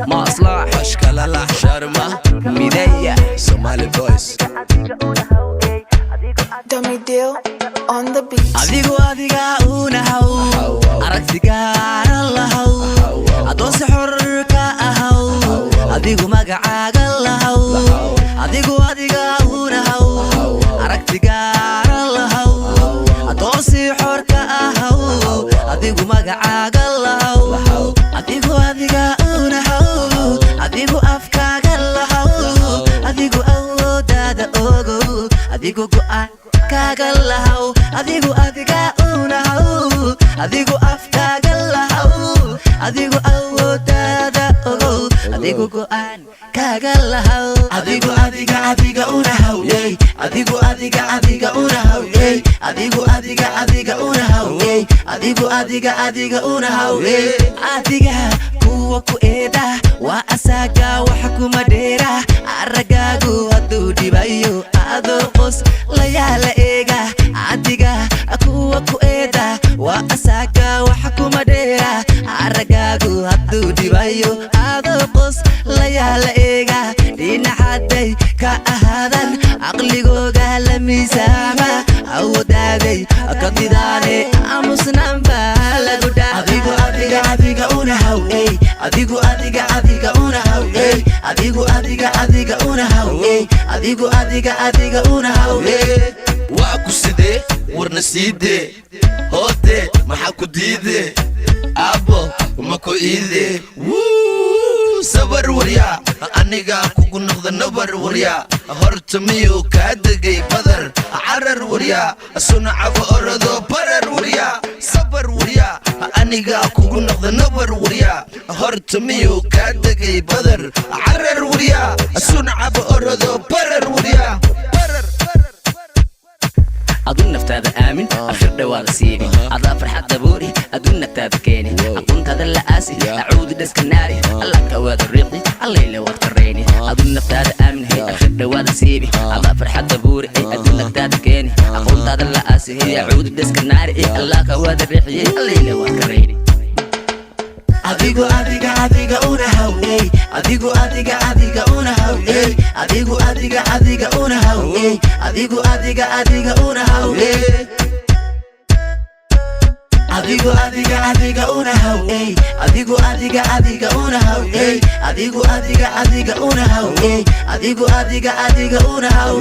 مصلح أشكال الأحشرمة ميدية Somali boys Dummy deal on the beat. adigu adiga una haw aragtigaana lahaw adoon si xor ka ahaw adigu magacaaga lahaw adigu adiga una haw aragtigaana lahaw adoon si xor ka ahaw adigu magacaaga lahaw adigu adiga una haw adigu afkaaga lahaw adigu awoodada ogo adigu go'aan kaaga lahaw adigu adiga una haw adigu afkaaga lahaw adigu awoodada ogo adigu go'aan kaaga lahaw adigu adiga una haw adigu adiga una haw adigu adiga una haw adigu adiga una haw adiga kuwa ku eeda waa asaga waxa kuma dheera aragaagu haduu dhibayo adoo qos la yaala eega adiga kuwa ku eeda waa asaga waxa kuma dheera aragaagu haduu dhibayo adoo qos la yaala eega dhinacaday ka ahaadan aqligooga la miisaama awoodaagay ka didaane amusnanba lagu dhaa adigu una haw adigu adiga una haw adigu adiga una haw adigu adiga una haw waa ku sidee warna siidee hoodee maxaa ku diidee abo ma ku iidee sabar waryaa aniga kugu noqda nabar waryaa horta miyuu kaa degay badar carar waryaa sunacaba orado barar waryaa sabar waryaa aniga kugu noqda nabar waryaa horta miyuu kaa degay badar carar waryaa sunacaba orado barar waryaa adun naftaada aamin afir dhawaada siibi adaa farxad daboori adun naftaada keeni aqoontaada la aasi acuudi dhaska naari alla kawaada riiqi allayla waad kareyni adun naftaada aamin hay afir dhawaada siibi adaa farxad daboori adun naftaada keeni aqoontaada la aasi hay acuudi dhaska naari alla kawaada riiqi allayla waad kareyni adigu adiga una haw adigu adiga una haw adigu adiga una haw adigu adiga una haw adigu adiga una haw adigu adiga una haw adigu adiga una haw adigu adiga una haw